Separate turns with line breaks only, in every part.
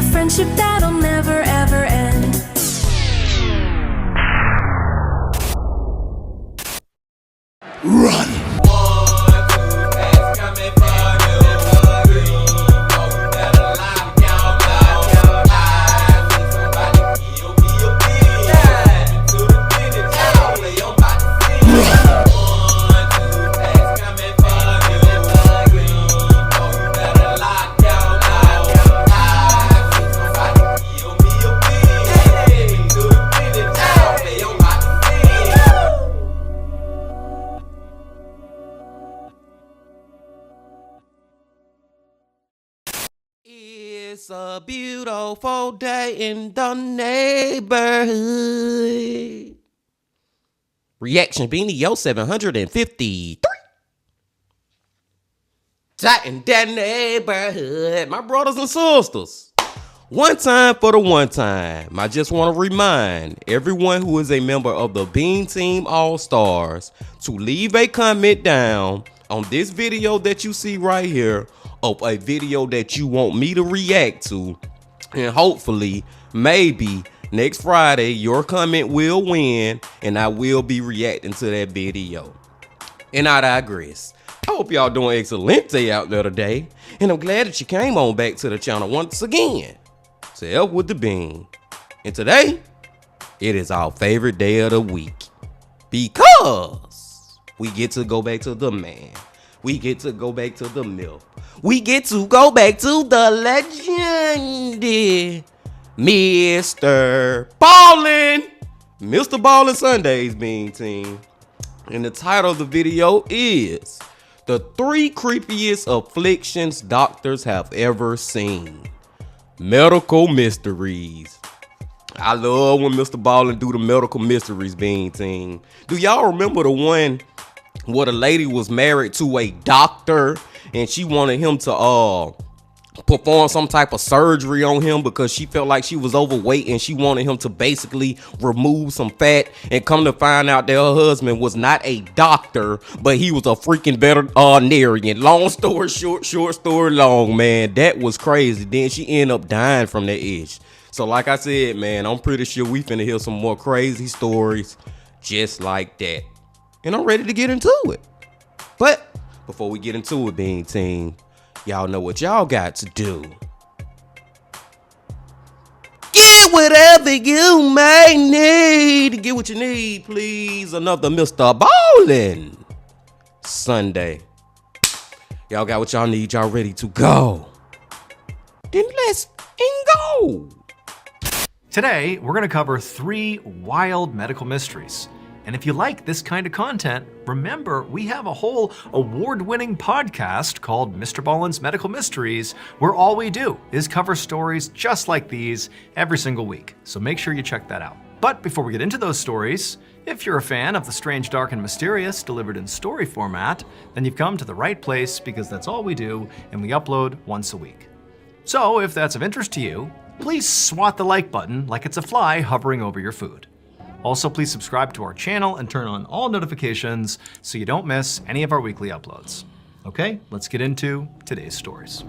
a friendship that'll never ever end.
Run!
It's a beautiful day in the neighborhood. Reaction Beanie, yo, 753. Tight in that neighborhood, my brothers and sisters. One time for the one time. I just want to remind everyone who is a member of the Bean Team All-Stars to leave a comment down on this video that you see right here of a video that you want me to react to, and hopefully maybe next Friday your comment will win and I will be reacting to that video. And I digress. I hope y'all doing excelente out there today, and I'm glad that you came on back to the channel once again to help with the bean. And today it is our favorite day of the week because we get to go back to the man. We get to go back to the myth. We get to go back to the legend, MrBallen. MrBallen Sundays, Bean Team. And the title of the video is The 3 Creepiest Afflictions Doctors Have Ever Seen. Medical Mysteries. I love when MrBallen do the medical mysteries, Bean Team. Do y'all remember the one where the lady was married to a doctor and she wanted him to perform some type of surgery on him because she felt like she was overweight and she wanted him to basically remove some fat, and come to find out that her husband was not a doctor but he was a freaking veterinarian. Long story short, short story long, man, that was crazy. Then she ended up dying from that itch. So like I said, man, I'm pretty sure we finna hear some more crazy stories just like that. And I'm ready to get into it. But before we get into it, Bean Team, y'all know what y'all got to do. Get whatever you may need. Get what you need, please. Another MrBallen Sunday. Y'all got what y'all need. Y'all ready to go? Then let's go.
Today, we're going to cover 3 wild medical mysteries. And if you like this kind of content, remember we have a whole award-winning podcast called MrBallen's Medical Mysteries, where all we do is cover stories just like these every single week. So make sure you check that out. But before we get into those stories, if you're a fan of the strange, dark, and mysterious delivered in story format, then you've come to the right place, because that's all we do, and we upload once a week. So if that's of interest to you, please swat the like button like it's a fly hovering over your food. Also, please subscribe to our channel and turn on all notifications so you don't miss any of our weekly uploads. Okay, let's get into today's stories.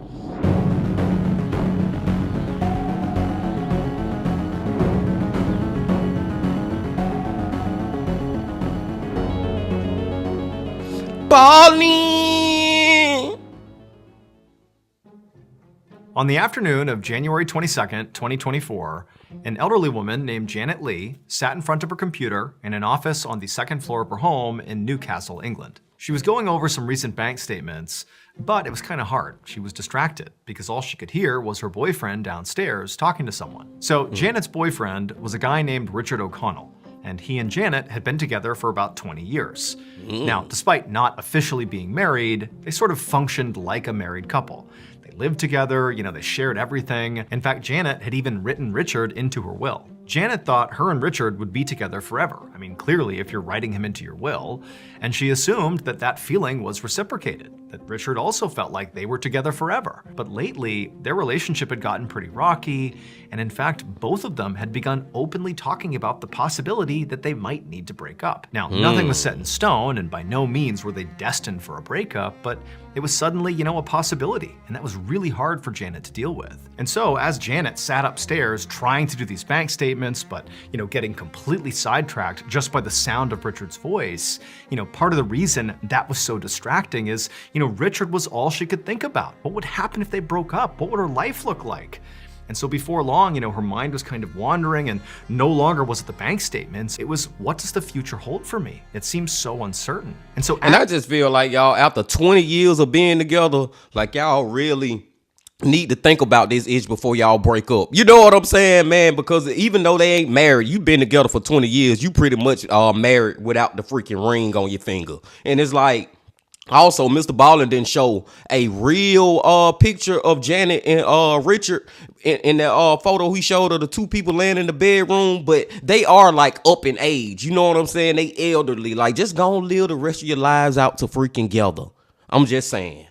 Ballen!
On the afternoon of January 22nd, 2024, an elderly woman named Janet Lee sat in front of her computer in an office on the second floor of her home in Newcastle, England. She was going over some recent bank statements, but it was kind of hard. She was distracted because all she could hear was her boyfriend downstairs talking to someone. So Janet's boyfriend was a guy named Richard O'Connell, and he and Janet had been together for about 20 years. Now, despite not officially being married, they sort of functioned like a married couple. They lived together, they shared everything. In fact, Janet had even written Richard into her will. Janet thought her and Richard would be together forever. mean, clearly, if you're writing him into your will. And she assumed that that feeling was reciprocated, that Richard also felt like they were together forever. But lately, their relationship had gotten pretty rocky, and in fact, both of them had begun openly talking about the possibility that they might need to break up. Now, nothing was set in stone, and by no means were they destined for a breakup, but it was suddenly, a possibility, and that was really hard for Janet to deal with. And so, as Janet sat upstairs trying to do these bank statements, but, getting completely sidetracked just by the sound of Richard's voice, part of the reason that was so distracting is, Richard was all she could think about. What would happen if they broke up? What would her life look like? And so before long, her mind was kind of wandering, and no longer was it the bank statements. It was, what does the future hold for me? It seems so uncertain. And
I just feel like y'all, after 20 years of being together, like y'all really need to think about this issue before y'all break up. You know what I'm saying, man? Because even though they ain't married, you've been together for 20 years, you pretty much are married without the freaking ring on your finger. And it's like, also, MrBallen didn't show a real picture of Janet and Richard in that photo he showed of the two people laying in the bedroom, but they are like up in age. You know what I'm saying? They elderly. Like, just go and live the rest of your lives out to freaking together. I'm just saying.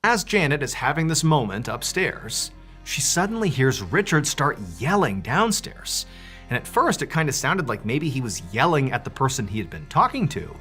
As Janet is having this moment upstairs, she suddenly hears Richard start yelling downstairs. And at first, it kind of sounded like maybe he was yelling at the person he had been talking to.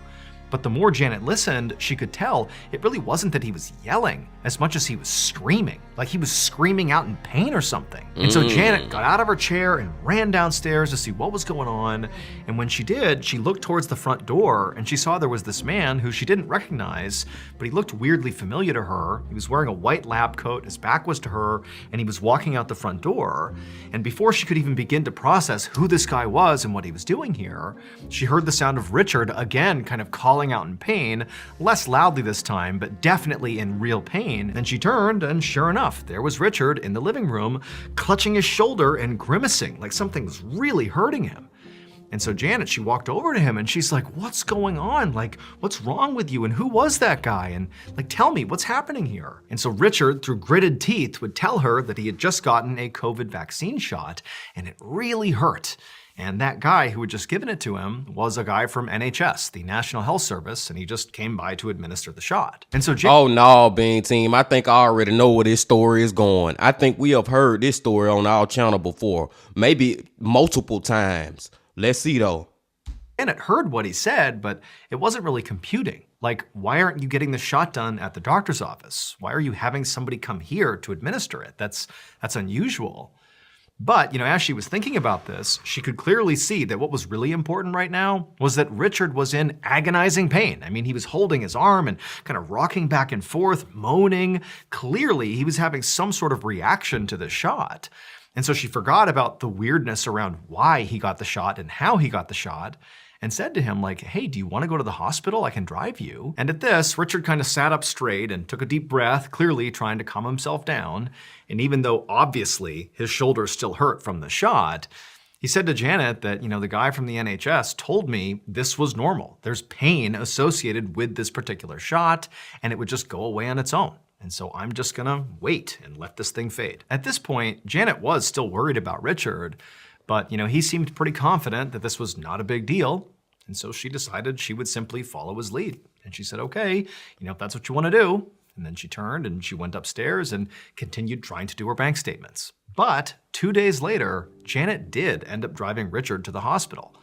But the more Janet listened, she could tell it really wasn't that he was yelling as much as he was screaming, like he was screaming out in pain or something. And so Janet got out of her chair and ran downstairs to see what was going on. And when she did, she looked towards the front door and she saw there was this man who she didn't recognize, but he looked weirdly familiar to her. He was wearing a white lab coat, his back was to her, and he was walking out the front door. And before she could even begin to process who this guy was and what he was doing here, she heard the sound of Richard again kind of calling out in pain, less loudly this time, but definitely in real pain. Then she turned, and sure enough, there was Richard in the living room, clutching his shoulder and grimacing like something was really hurting him. And so Janet, she walked over to him and she's like, what's going on? Like, what's wrong with you? And who was that guy? And like, tell me, what's happening here? And so Richard, through gritted teeth, would tell her that he had just gotten a COVID vaccine shot and it really hurt. And that guy who had just given it to him was a guy from NHS, the National Health Service, and he just came by to administer the shot. And so
oh no, Bean Team, I think I already know where this story is going. I think we have heard this story on our channel before, maybe multiple times. Let's see though.
Janet heard what he said, but it wasn't really computing. Like, why aren't you getting the shot done at the doctor's office? Why are you having somebody come here to administer it? That's unusual. But, as she was thinking about this, she could clearly see that what was really important right now was that Richard was in agonizing pain. I mean, he was holding his arm and kind of rocking back and forth, moaning. Clearly, he was having some sort of reaction to the shot. And so she forgot about the weirdness around why he got the shot and how he got the shot, and said to him, like, hey, do you want to go to the hospital? I can drive you. And at this, Richard kind of sat up straight and took a deep breath, clearly trying to calm himself down. And even though obviously his shoulder still hurt from the shot, he said to Janet that, the guy from the NHS told me this was normal. There's pain associated with this particular shot, and it would just go away on its own. And so I'm just gonna wait and let this thing fade. At this point, Janet was still worried about Richard, but, he seemed pretty confident that this was not a big deal. And so she decided she would simply follow his lead. And she said, okay, if that's what you want to do. And then she turned and she went upstairs and continued trying to do her bank statements. But 2 days later, Janet did end up driving Richard to the hospital.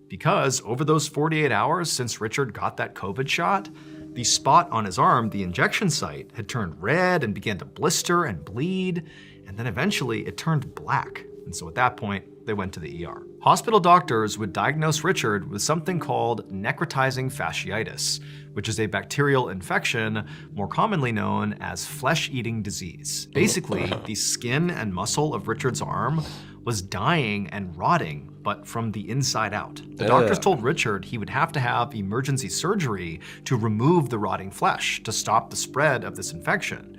Because over those 48 hours since Richard got that COVID shot, the spot on his arm, the injection site, had turned red and began to blister and bleed. And then eventually it turned black. And so at that point, they went to the ER. Hospital doctors would diagnose Richard with something called necrotizing fasciitis, which is a bacterial infection more commonly known as flesh-eating disease. Basically, the skin and muscle of Richard's arm was dying and rotting, but from the inside out. The doctors told Richard he would have to have emergency surgery to remove the rotting flesh to stop the spread of this infection.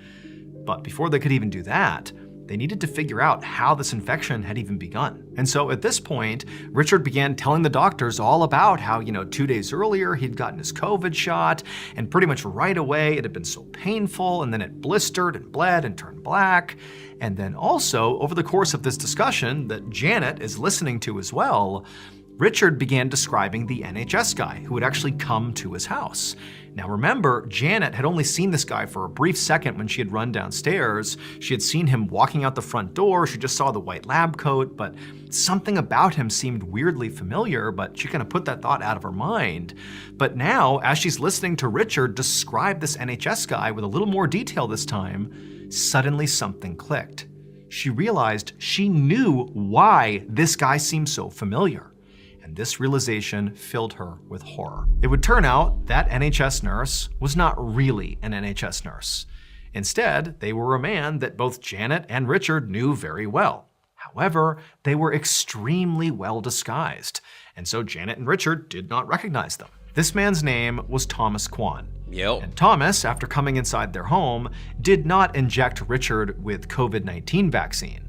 But before they could even do that, they needed to figure out how this infection had even begun. And so at this point, Richard began telling the doctors all about how, 2 days earlier he'd gotten his COVID shot, and pretty much right away it had been so painful, and then it blistered and bled and turned black. And then also, over the course of this discussion that Janet is listening to as well, Richard began describing the NHS guy who had actually come to his house. Now remember, Janet had only seen this guy for a brief second when she had run downstairs. She had seen him walking out the front door, she just saw the white lab coat, but something about him seemed weirdly familiar, but she kind of put that thought out of her mind. But now, as she's listening to Richard describe this NHS guy with a little more detail this time, suddenly something clicked. She realized she knew why this guy seemed so familiar. And this realization filled her with horror. It would turn out that NHS nurse was not really an NHS nurse. Instead, they were a man that both Janet and Richard knew very well. However, they were extremely well disguised, and so Janet and Richard did not recognize them. This man's name was Thomas Kwan.
Yep.
And Thomas, after coming inside their home, did not inject Richard with COVID-19 vaccine.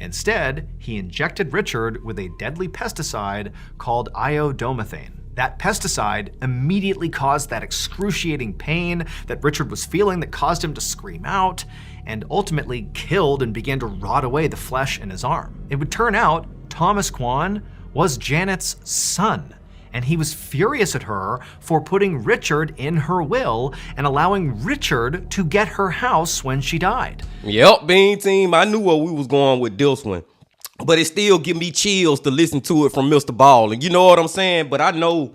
Instead, he injected Richard with a deadly pesticide called iodomethane. That pesticide immediately caused that excruciating pain that Richard was feeling that caused him to scream out, and ultimately killed and began to rot away the flesh in his arm. It would turn out Thomas Kwan was Janet's son, and he was furious at her for putting Richard in her will and allowing Richard to get her house when she died.
Yep, Bean Team, I knew where we was going with this one. But it still give me chills to listen to it from MrBallen. You know what I'm saying? But I know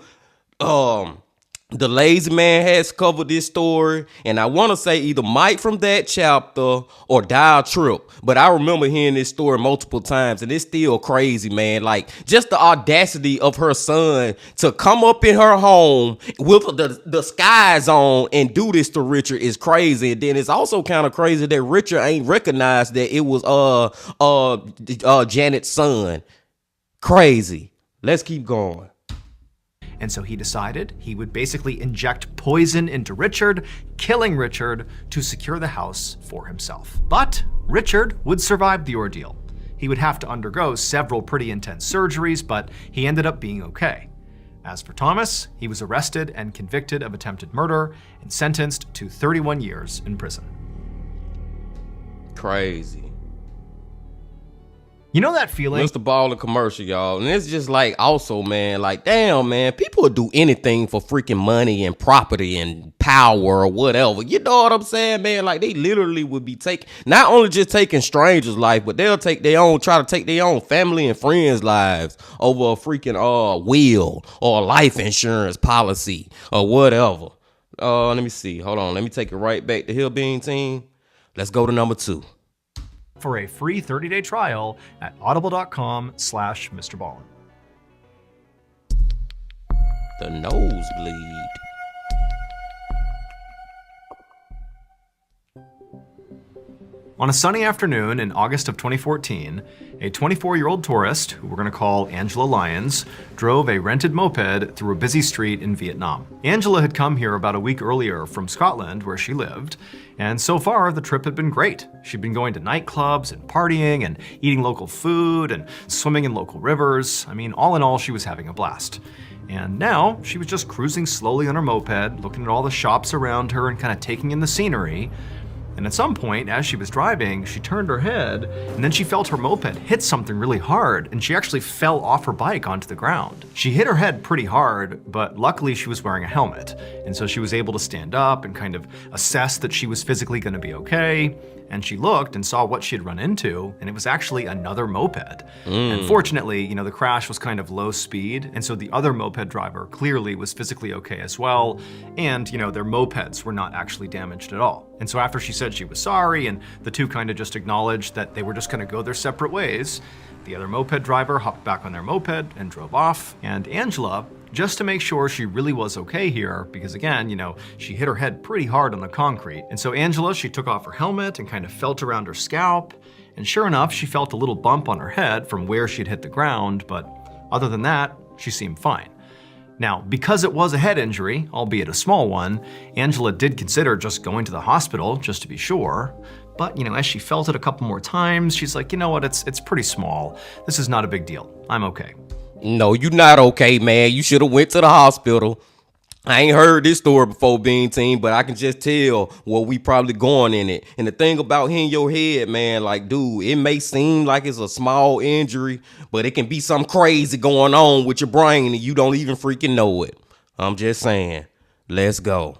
the Lazy Man has covered this story, and I want to say either Mike from that chapter or Dial Trip. But I remember hearing this story multiple times, and it's still crazy, man. Like, just the audacity of her son to come up in her home with the skies on and do this to Richard is crazy. And then it's also kind of crazy that Richard ain't recognized that it was Janet's son. Crazy. Let's keep going.
And so he decided he would basically inject poison into Richard, killing Richard to secure the house for himself. But Richard would survive the ordeal. He would have to undergo several pretty intense surgeries, but he ended up being okay. As for Thomas, he was arrested and convicted of attempted murder and sentenced to 31 years in prison.
Crazy.
You know that feeling?
MrBallen commercial, y'all. And it's just like, also, man, like, damn, man, people would do anything for freaking money and property and power or whatever. You know what I'm saying, man? Like, they literally would be not only just taking strangers' life, but they'll try to take their own family and friends' lives over a freaking will or a life insurance policy or whatever. Let me see. Hold on. Let me take it right back to Hill Bean Team. Let's go to number 2.
For a free 30-day trial at audible.com/MrBallen.
The nosebleed.
On a sunny afternoon in August of 2014, a 24-year-old tourist, who we're going to call Angela Lyons, drove a rented moped through a busy street in Vietnam. Angela had come here about a week earlier from Scotland, where she lived, and so far the trip had been great. She'd been going to nightclubs and partying and eating local food and swimming in local rivers. I mean, all in all, she was having a blast. And now she was just cruising slowly on her moped, looking at all the shops around her and kind of taking in the scenery. And at some point, as she was driving, she turned her head, and then she felt her moped hit something really hard, and she actually fell off her bike onto the ground. She hit her head pretty hard, but luckily she was wearing a helmet, and so she was able to stand up and kind of assess that she was physically going to be okay. And she looked and saw what she had run into, and it was actually another moped. And fortunately, the crash was kind of low speed, and so the other moped driver clearly was physically okay as well, and their mopeds were not actually damaged at all. And so after she said she was sorry, and the two kind of just acknowledged that they were just gonna go their separate ways, the other moped driver hopped back on their moped and drove off, and Angela, just to make sure she really was okay here, because again, she hit her head pretty hard on the concrete. And so Angela, she took off her helmet and kind of felt around her scalp, and sure enough, she felt a little bump on her head from where she'd hit the ground, but other than that, she seemed fine. Now, because it was a head injury, albeit a small one, Angela did consider just going to the hospital just to be sure, But, as she felt it a couple more times, she's like, you know what, it's pretty small. This is not a big deal. I'm okay.
No, you not okay, man. You should have went to the hospital. I ain't heard this story before, Bean Team, but I can just tell where we probably going in it. And the thing about hitting your head, man, like, dude, it may seem like it's a small injury, but it can be something crazy going on with your brain and you don't even freaking know it. I'm just saying, let's go.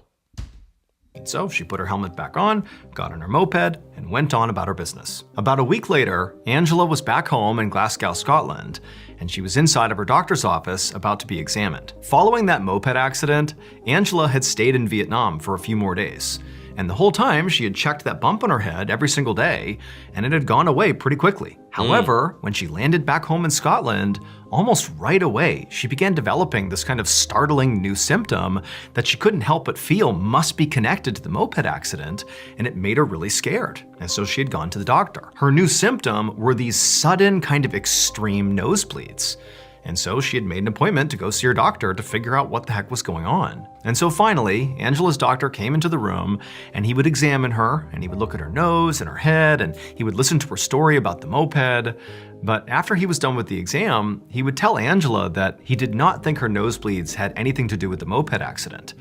So she put her helmet back on, got on her moped, and went on about her business. About a week later, Angela was back home in Glasgow, Scotland, and she was inside of her doctor's office about to be examined. Following that moped accident, Angela had stayed in Vietnam for a few more days. And the whole time, she had checked that bump on her head every single day, and it had gone away pretty quickly. However, when she landed back home in Scotland, almost right away, she began developing this kind of startling new symptom that she couldn't help but feel must be connected to the moped accident, and it made her really scared. And so she had gone to the doctor. Her new symptom were these sudden kind of extreme nosebleeds. And so she had made an appointment to go see her doctor to figure out what the heck was going on. And so finally, Angela's doctor came into the room and he would examine her and he would look at her nose and her head and he would listen to her story about the moped. But after he was done with the exam, he would tell Angela that he did not think her nosebleeds had anything to do with the moped accident.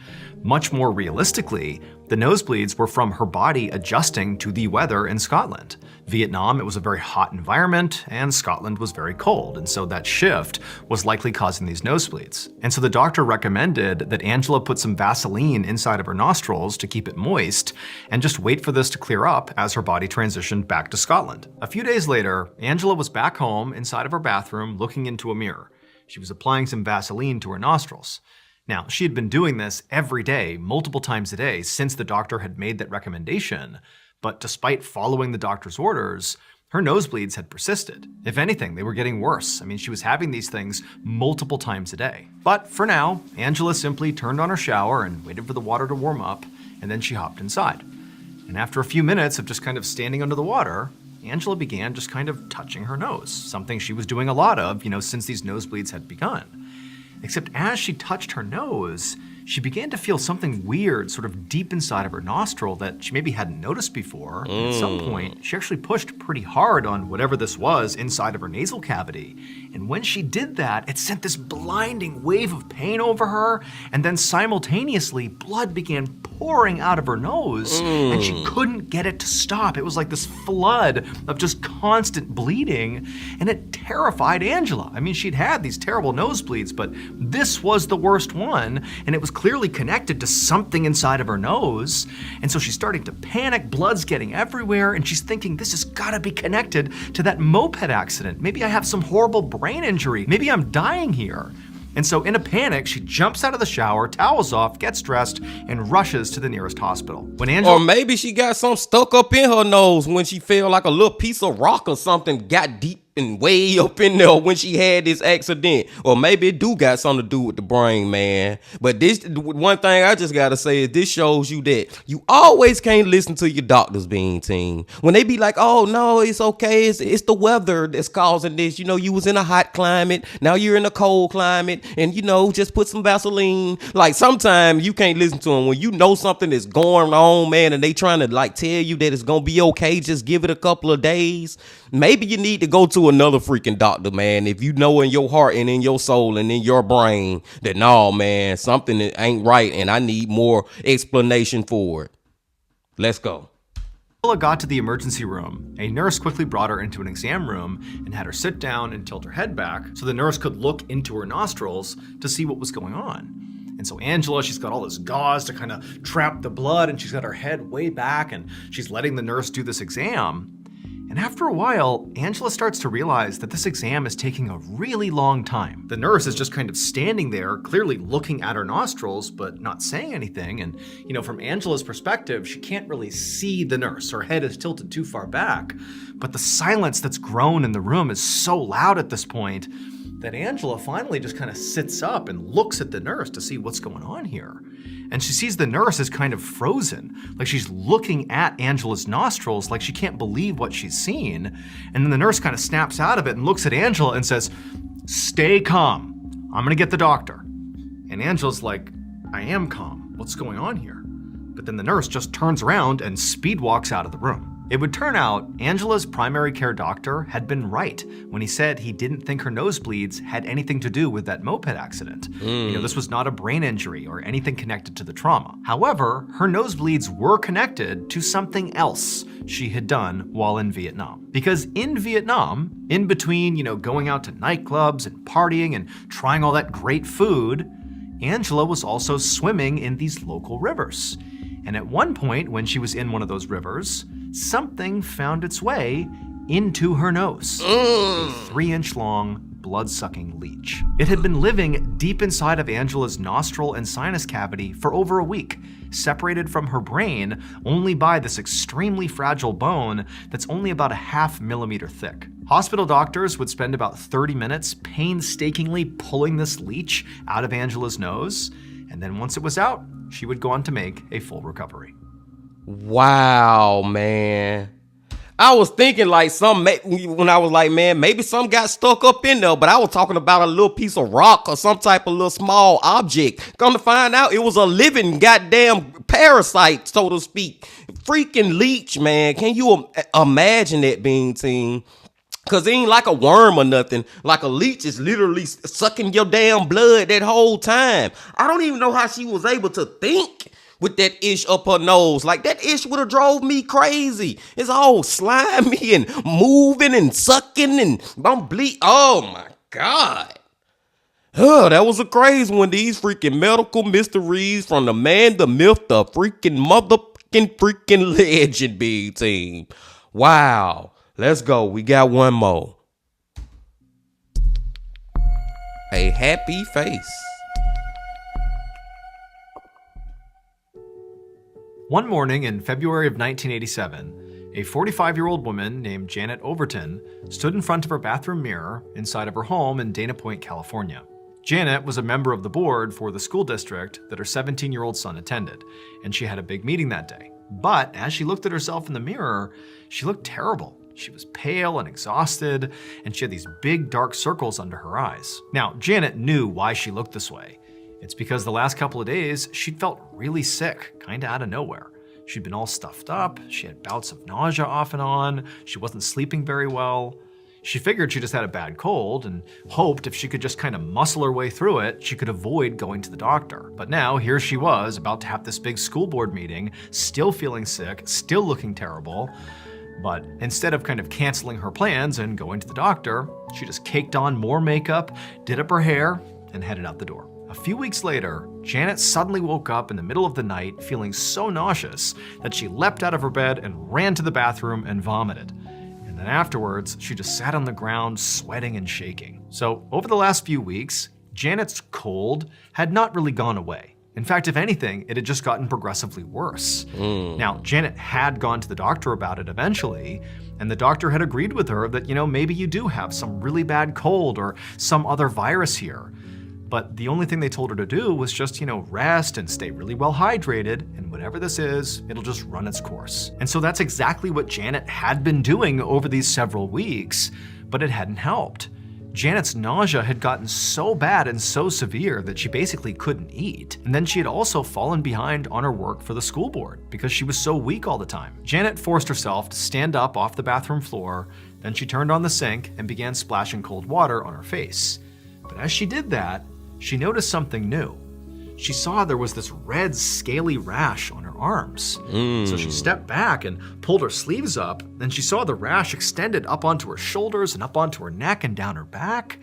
Much more realistically, the nosebleeds were from her body adjusting to the weather in Scotland. Vietnam, it was a very hot environment, and Scotland was very cold, and so that shift was likely causing these nosebleeds. And so the doctor recommended that Angela put some Vaseline inside of her nostrils to keep it moist, and just wait for this to clear up as her body transitioned back to Scotland. A few days later, Angela was back home inside of her bathroom looking into a mirror. She was applying some Vaseline to her nostrils. Now, she had been doing this every day, multiple times a day, since the doctor had made that recommendation, but despite following the doctor's orders, her nosebleeds had persisted. If anything, they were getting worse. I mean, she was having these things multiple times a day. But for now, Angela simply turned on her shower and waited for the water to warm up, and then she hopped inside. And after a few minutes of just kind of standing under the water, Angela began just kind of touching her nose, something she was doing a lot of, since these nosebleeds had begun. Except as she touched her nose, she began to feel something weird sort of deep inside of her nostril that she maybe hadn't noticed before. At some point, she actually pushed pretty hard on whatever this was inside of her nasal cavity. And when she did that, it sent this blinding wave of pain over her, and then simultaneously, blood began pouring out of her nose, and she couldn't get it to stop. It was like this flood of just constant bleeding, and it terrified Angela. I mean, she'd had these terrible nosebleeds, but this was the worst one, and it was clearly connected to something inside of her nose. And so she's starting to panic, blood's getting everywhere, and she's thinking, this has gotta be connected to that moped accident. Maybe I have some horrible brain injury. Maybe I'm dying here. And so in a panic, she jumps out of the shower, towels off, gets dressed, and rushes to the nearest hospital.
Or maybe she got something stuck up in her nose when she felt like a little piece of rock or something got deep and way up in there when she had this accident. Or maybe it do got something to do with the brain, man. But this one thing I just gotta say is this shows you that you always can't listen to your doctors, Bean Team. When they be like, oh no, it's okay, it's the weather that's causing this. You was in a hot climate, now you're in a cold climate, and just put some Vaseline. Like sometimes you can't listen to them when you know something is going on, man, and they trying to like tell you that it's gonna be okay, just give it a couple of days. Maybe you need to go to another freaking doctor, man, if you know in your heart and in your soul and in your brain that, no, man, something ain't right and I need more explanation for it. Let's go.
Angela got to the emergency room. A nurse quickly brought her into an exam room and had her sit down and tilt her head back so the nurse could look into her nostrils to see what was going on. And so Angela, she's got all this gauze to kind of trap the blood, and she's got her head way back, and she's letting the nurse do this exam. And after a while, Angela starts to realize that this exam is taking a really long time. The nurse is just kind of standing there, clearly looking at her nostrils, but not saying anything. And, from Angela's perspective, she can't really see the nurse. Her head is tilted too far back. But the silence that's grown in the room is so loud at this point that Angela finally just kind of sits up and looks at the nurse to see what's going on here. And she sees the nurse is kind of frozen, like she's looking at Angela's nostrils like she can't believe what she's seen. And then the nurse kind of snaps out of it and looks at Angela and says, "Stay calm. I'm gonna get the doctor." And Angela's like, "I am calm. What's going on here?" But then the nurse just turns around and speed walks out of the room. It would turn out Angela's primary care doctor had been right when he said he didn't think her nosebleeds had anything to do with that moped accident. This was not a brain injury or anything connected to the trauma. However, her nosebleeds were connected to something else she had done while in Vietnam. Because in Vietnam, in between, going out to nightclubs and partying and trying all that great food, Angela was also swimming in these local rivers. And at one point, when she was in one of those rivers, something found its way into her nose. A 3-inch long, blood-sucking leech. It had been living deep inside of Angela's nostril and sinus cavity for over a week, separated from her brain only by this extremely fragile bone that's only about a ½ millimeter thick. Hospital doctors would spend about 30 minutes painstakingly pulling this leech out of Angela's nose, and then once it was out, she would go on to make a full recovery.
Wow, man. I was thinking when I was like, man, maybe some got stuck up in there, but I was talking about a little piece of rock or some type of little small object. Come to find out, it was a living goddamn parasite, so to speak. Freaking leech, man. Can you imagine that being seen? Cause it ain't like a worm or nothing. Like a leech is literally sucking your damn blood that whole time. I don't even know how she was able to think with that ish up her nose. Like that ish would have drove me crazy. It's all slimy and moving and sucking and I'm bleed. Oh my God. Oh, that was a crazy one. These freaking medical mysteries from the man, the myth, the freaking freaking legend, big team. Wow. Let's go. We got one more. A happy face.
One morning in February of 1987, a 45-year-old woman named Janet Overton stood in front of her bathroom mirror inside of her home in Dana Point, California. Janet was a member of the board for the school district that her 17-year-old son attended, and she had a big meeting that day. But as she looked at herself in the mirror, she looked terrible. She was pale and exhausted, and she had these big dark circles under her eyes. Now, Janet knew why she looked this way. It's because the last couple of days, she'd felt really sick, kinda out of nowhere. She'd been all stuffed up, she had bouts of nausea off and on, she wasn't sleeping very well. She figured she just had a bad cold and hoped if she could just kind of muscle her way through it, she could avoid going to the doctor. But now, here she was, about to have this big school board meeting, still feeling sick, still looking terrible. But instead of kind of canceling her plans and going to the doctor, she just caked on more makeup, did up her hair, and headed out the door. A few weeks later, Janet suddenly woke up in the middle of the night feeling so nauseous that she leapt out of her bed and ran to the bathroom and vomited. And then afterwards, she just sat on the ground sweating and shaking. So over the last few weeks, Janet's cold had not really gone away. In fact, if anything, it had just gotten progressively worse. Now, Janet had gone to the doctor about it eventually, and the doctor had agreed with her that, maybe you do have some really bad cold or some other virus here. But the only thing they told her to do was just, rest and stay really well hydrated, and whatever this is, it'll just run its course. And so that's exactly what Janet had been doing over these several weeks, but it hadn't helped. Janet's nausea had gotten so bad and so severe that she basically couldn't eat. And then she had also fallen behind on her work for the school board because she was so weak all the time. Janet forced herself to stand up off the bathroom floor, then she turned on the sink and began splashing cold water on her face. But as she did that, she noticed something new. She saw there was this red, scaly rash on her arms. So she stepped back and pulled her sleeves up, and she saw the rash extended up onto her shoulders and up onto her neck and down her back.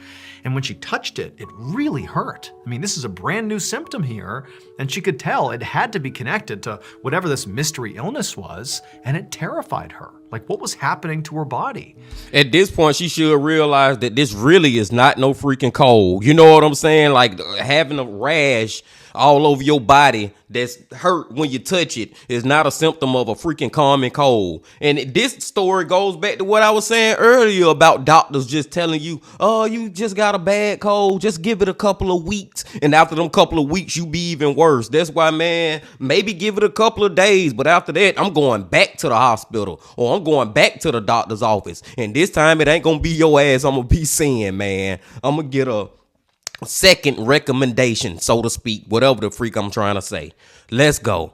And when she touched it, it really hurt. I mean, this is a brand new symptom here, and she could tell it had to be connected to whatever this mystery illness was, and it terrified her. Like, what was happening to her body?
At this point, she should realize that this really is not no freaking cold. You know what I'm saying? Like, having a rash all over your body that's hurt when you touch it is not a symptom of a freaking common cold. And this story goes back to what I was saying earlier about doctors just telling you, oh, you just got a bad cold, just give it a couple of weeks, and after them couple of weeks you be even worse. That's why, man, maybe give it a couple of days, but after that I'm going back to the hospital or I'm going back to the doctor's office, and this time it ain't gonna be your ass I'm gonna be seeing, man. I'm gonna get a second recommendation, so to speak, whatever the freak I'm trying to say. Let's go.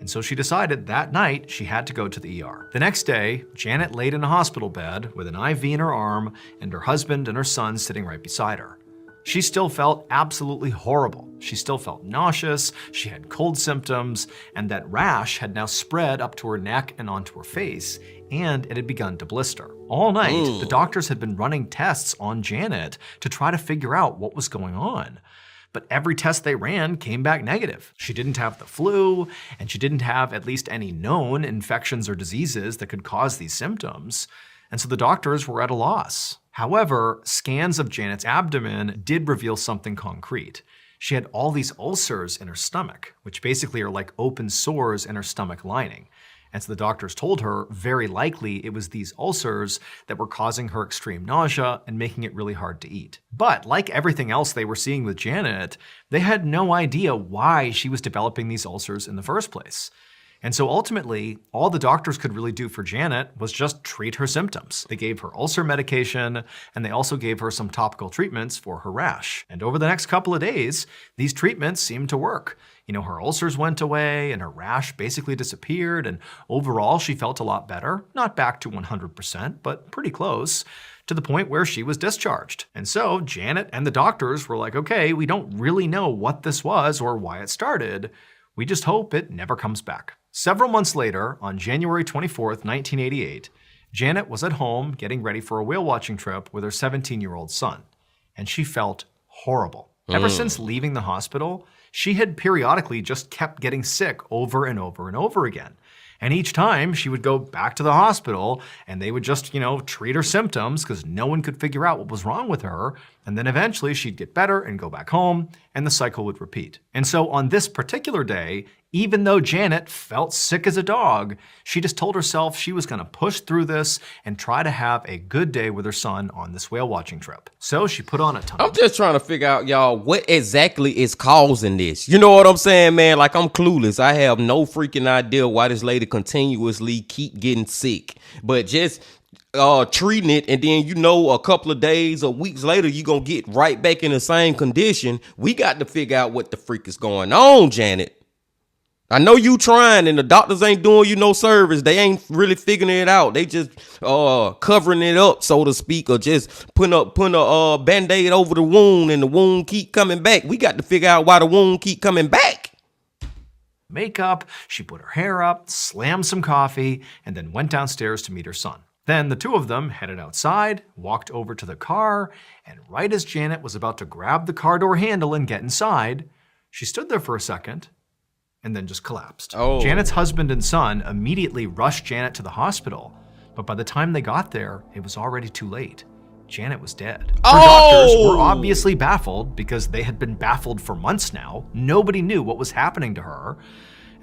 And so she decided that night she had to go to the ER. The next day, Janet laid in a hospital bed with an IV in her arm and her husband and her son sitting right beside her. She still felt absolutely horrible. She still felt nauseous, she had cold symptoms, and that rash had now spread up to her neck and onto her face, and it had begun to blister. All night, the doctors had been running tests on Janet to try to figure out what was going on. But every test they ran came back negative. She didn't have the flu, and she didn't have at least any known infections or diseases that could cause these symptoms. And so the doctors were at a loss. However, scans of Janet's abdomen did reveal something concrete. She had all these ulcers in her stomach, which basically are like open sores in her stomach lining. And so the doctors told her very likely it was these ulcers that were causing her extreme nausea and making it really hard to eat. But like everything else they were seeing with Janet, they had no idea why she was developing these ulcers in the first place. And so ultimately, all the doctors could really do for Janet was just treat her symptoms. They gave her ulcer medication, and they also gave her some topical treatments for her rash. And over the next couple of days, these treatments seemed to work. You know, her ulcers went away, and her rash basically disappeared, and overall she felt a lot better. Not back to 100%, but pretty close, to the point where she was discharged. And so Janet and the doctors were like, okay, we don't really know what this was or why it started. We just hope it never comes back. Several months later, on January 24th, 1988, Janet was at home getting ready for a whale watching trip with her 17-year-old son, and she felt horrible. Ever since leaving the hospital, she had periodically just kept getting sick over and over and over again. And each time she would go back to the hospital and they would just, treat her symptoms because no one could figure out what was wrong with her. And then eventually she'd get better and go back home and the cycle would repeat. And so on this particular day, even though Janet felt sick as a dog, she just told herself she was gonna push through this and try to have a good day with her son on this whale watching trip. So she put on a ton.
I'm just trying to figure out, y'all, what exactly is causing this? You know what I'm saying, man? Like, I'm clueless. I have no freaking idea why this lady continuously keep getting sick. But just treating it, and then a couple of days or weeks later you gonna get right back in the same condition. We got to figure out what the freak is going on, Janet. I know you trying, and the doctors ain't doing you no service. They ain't really figuring it out. They just covering it up, so to speak, or just putting a Band-Aid over the wound, and the wound keep coming back. We got to figure out why the wound keep coming back.
Makeup, she put her hair up, slammed some coffee, and then went downstairs to meet her son. Then the two of them headed outside, walked over to the car, and right as Janet was about to grab the car door handle and get inside, she stood there for a second and then just collapsed. Janet's husband and son immediately rushed Janet to the hospital, but by the time they got there, it was already too late. Janet was dead. Her doctors were obviously baffled because they had been baffled for months now. Nobody knew what was happening to her.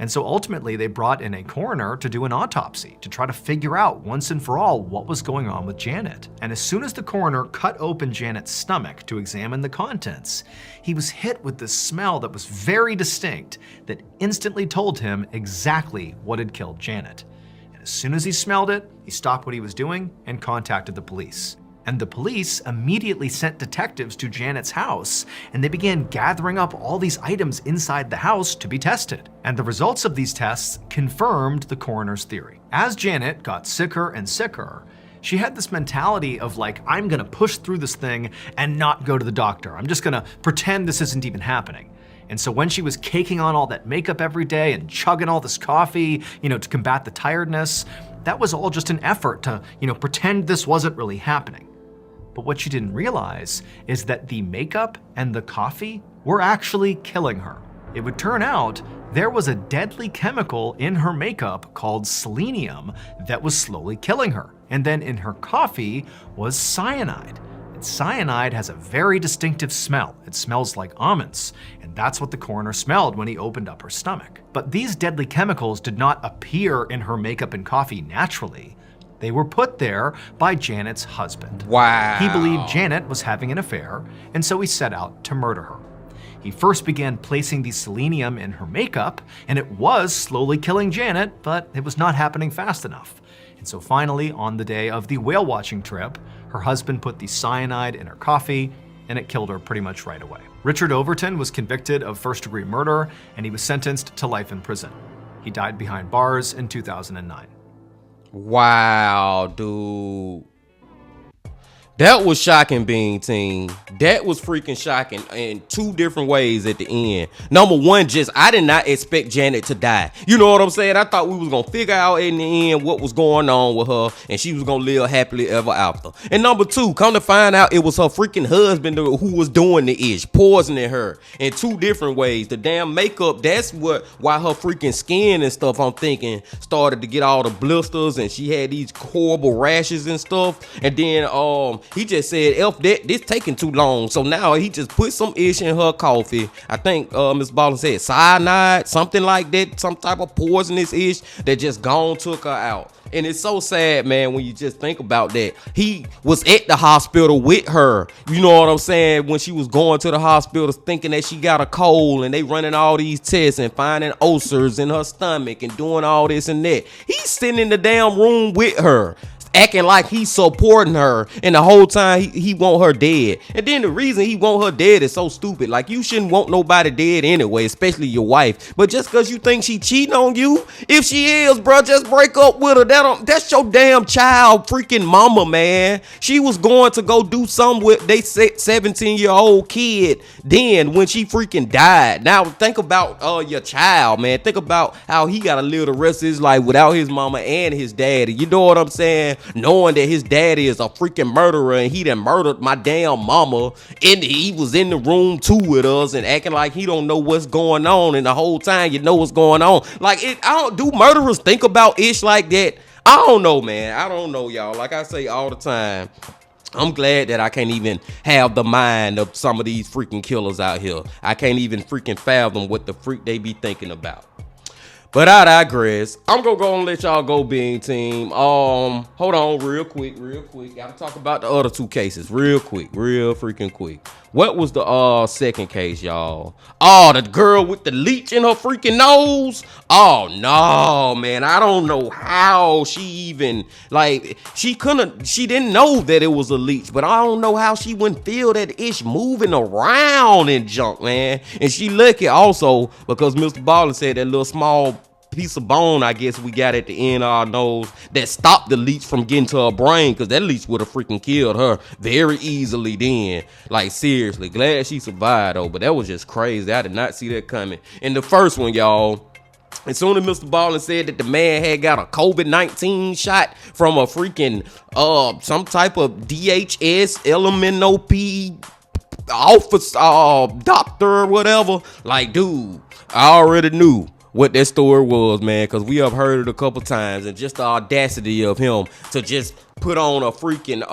And so ultimately they brought in a coroner to do an autopsy to try to figure out once and for all what was going on with Janet. And as soon as the coroner cut open Janet's stomach to examine the contents, he was hit with this smell that was very distinct that instantly told him exactly what had killed Janet. And as soon as he smelled it, he stopped what he was doing and contacted the police. And the police immediately sent detectives to Janet's house, and they began gathering up all these items inside the house to be tested. And the results of these tests confirmed the coroner's theory. As Janet got sicker and sicker, she had this mentality of like, I'm gonna push through this thing and not go to the doctor. I'm just gonna pretend this isn't even happening. And so when she was caking on all that makeup every day and chugging all this coffee, to combat the tiredness, that was all just an effort to, pretend this wasn't really happening. But what she didn't realize is that the makeup and the coffee were actually killing her. It would turn out there was a deadly chemical in her makeup called selenium that was slowly killing her. And then in her coffee was cyanide. And cyanide has a very distinctive smell. It smells like almonds. And that's what the coroner smelled when he opened up her stomach. But these deadly chemicals did not appear in her makeup and coffee naturally. They were put there by Janet's husband.
Wow.
He believed Janet was having an affair, and so he set out to murder her. He first began placing the selenium in her makeup, and it was slowly killing Janet, but it was not happening fast enough. And so finally, on the day of the whale watching trip, her husband put the cyanide in her coffee, and it killed her pretty much right away. Richard Overton was convicted of first-degree murder, and he was sentenced to life in prison. He died behind bars in 2009.
Wow, dude. That was shocking, Bean Team. That was freaking shocking in two different ways at the end. Number one, I did not expect Janet to die. You know what I'm saying? I thought we was going to figure out in the end what was going on with her, and she was going to live happily ever after. And number two, come to find out it was her freaking husband who was doing the ish, poisoning her in two different ways. The damn makeup, that's why her freaking skin and stuff, I'm thinking, started to get all the blisters, and she had these horrible rashes and stuff. And then, he just said, F that, this taking too long. So now he just put some ish in her coffee. I think MrBallen said cyanide, something like that, some type of poisonous ish that just gone took her out. And it's so sad, man, when you just think about that. He was at the hospital with her. You know what I'm saying? When she was going to the hospital thinking that she got a cold, and they running all these tests and finding ulcers in her stomach and doing all this and that. He's sitting in the damn room with her, acting like he's supporting her, and the whole time he want her dead. And then the reason he want her dead is so stupid. Like, you shouldn't want nobody dead anyway, especially your wife. But just because you think she cheating on you, if she is, bro, just break up with her. That's your damn child freaking mama, man. She was going to go do something with they 17-year-old kid then when she freaking died. Now think about your child, man. Think about how he gotta live the rest of his life without his mama and his daddy. You know what I'm saying? Knowing that his daddy is a freaking murderer, and he done murdered my damn mama, and he was in the room too with us and acting like he don't know what's going on, and the whole time you know what's going on. Like, do murderers think about ish like that? I don't know, man. I don't know, y'all. Like I say all the time, I'm glad that I can't even have the mind of some of these freaking killers out here. I can't even freaking fathom what the freak they be thinking about. But I digress. I'm gonna go and let y'all go, Bean Team. Hold on real quick. Gotta talk about the other two cases real freaking quick. What was the second case, y'all? Oh, the girl with the leech in her freaking nose. Oh no, man. I don't know how she even, like, she didn't know that it was a leech, but I don't know how she wouldn't feel that ish moving around and junk, man. And she lucky also because MrBallen said that little small piece of bone, I guess, we got at the end of our nose that stopped the leech from getting to her brain, because that leech would have freaking killed her very easily then. Like, seriously, glad she survived though, but that was just crazy. I did not see that coming. And the first one, y'all, as soon as MrBallen said that the man had got a COVID-19 shot from a freaking some type of DHS LMNOP office doctor or whatever, like, dude, I already knew what that story was, man, because we have heard it a couple times, and just the audacity of him to just put on a freaking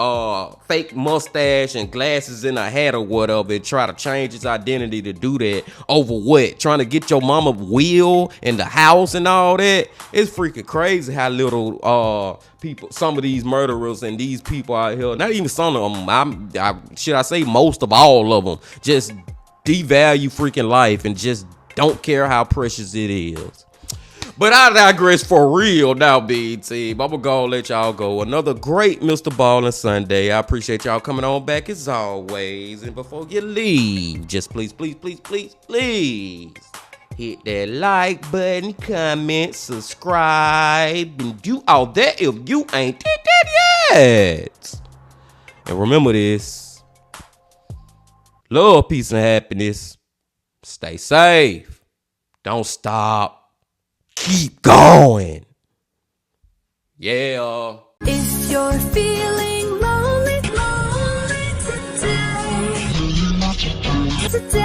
fake mustache and glasses and a hat or whatever and try to change his identity to do that over what? Trying to get your mama will in the house and all that? It's freaking crazy how little people, some of these murderers and these people out here, not even some of them, should I say most of all of them, just devalue freaking life and just don't care how precious it is. But I digress for real now, B Team. I'm gonna go and let y'all go. Another great MrBallen Sunday. I appreciate y'all coming on back as always. And before you leave, just please hit that like button, comment, subscribe, and do all that if you ain't did that yet. And remember this: love, peace, and happiness. Stay safe. Don't stop. Keep going. Yeah.
If you're feeling lonely today,